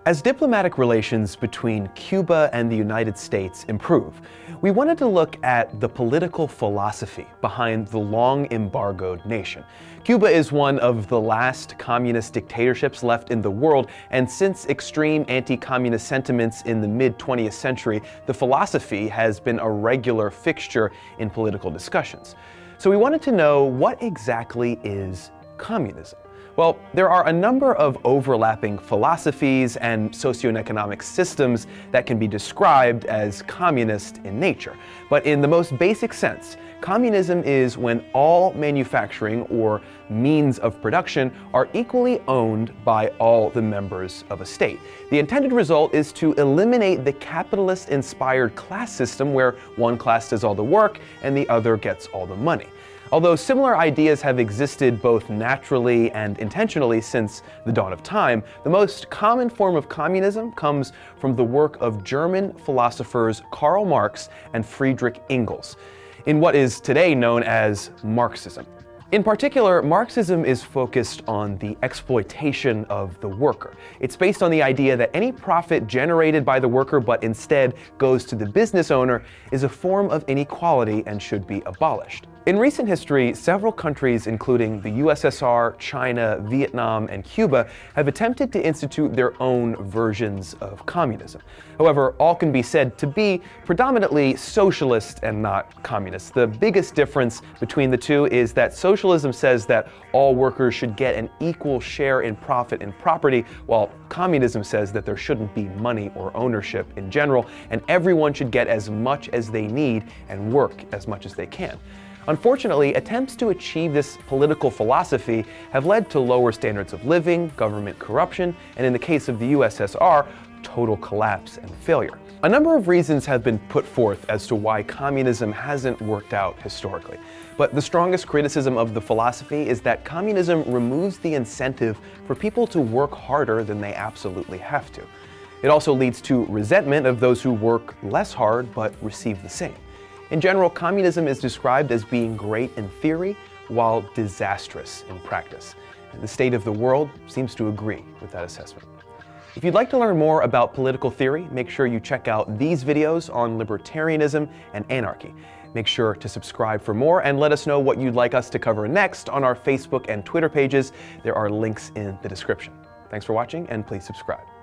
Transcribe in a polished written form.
As diplomatic relations between Cuba and the United States improve, we wanted to look at the political philosophy behind the long-embargoed nation. Cuba is one of the last communist dictatorships left in the world, and since extreme anti-communist sentiments in the mid-20th century, the philosophy has been a regular fixture in political discussions. So we wanted to know, what exactly is communism? Well, there are a number of overlapping philosophies and socioeconomic systems that can be described as communist in nature. But in the most basic sense, communism is when all manufacturing or means of production are equally owned by all the members of a state. The intended result is to eliminate the capitalist-inspired class system where one class does all the work and the other gets all the money. Although similar ideas have existed both naturally and intentionally since the dawn of time, the most common form of communism comes from the work of German philosophers Karl Marx and Friedrich Engels, in what is today known as Marxism. In particular, Marxism is focused on the exploitation of the worker. It's based on the idea that any profit generated by the worker but instead goes to the business owner is a form of inequality and should be abolished. In recent history, several countries, including the USSR, China, Vietnam, and Cuba, have attempted to institute their own versions of communism. However, all can be said to be predominantly socialist and not communist. The biggest difference between the two is that socialism says that all workers should get an equal share in profit and property, while communism says that there shouldn't be money or ownership in general, and everyone should get as much as they need and work as much as they can. Unfortunately, attempts to achieve this political philosophy have led to lower standards of living, government corruption, and in the case of the USSR, total collapse and failure. A number of reasons have been put forth as to why communism hasn't worked out historically. But the strongest criticism of the philosophy is that communism removes the incentive for people to work harder than they absolutely have to. It also leads to resentment of those who work less hard but receive the same. In general, communism is described as being great in theory while disastrous in practice. And the state of the world seems to agree with that assessment. If you'd like to learn more about political theory, make sure you check out these videos on libertarianism and anarchy. Make sure to subscribe for more and let us know what you'd like us to cover next on our Facebook and Twitter pages. There are links in the description. Thanks for watching, and please subscribe.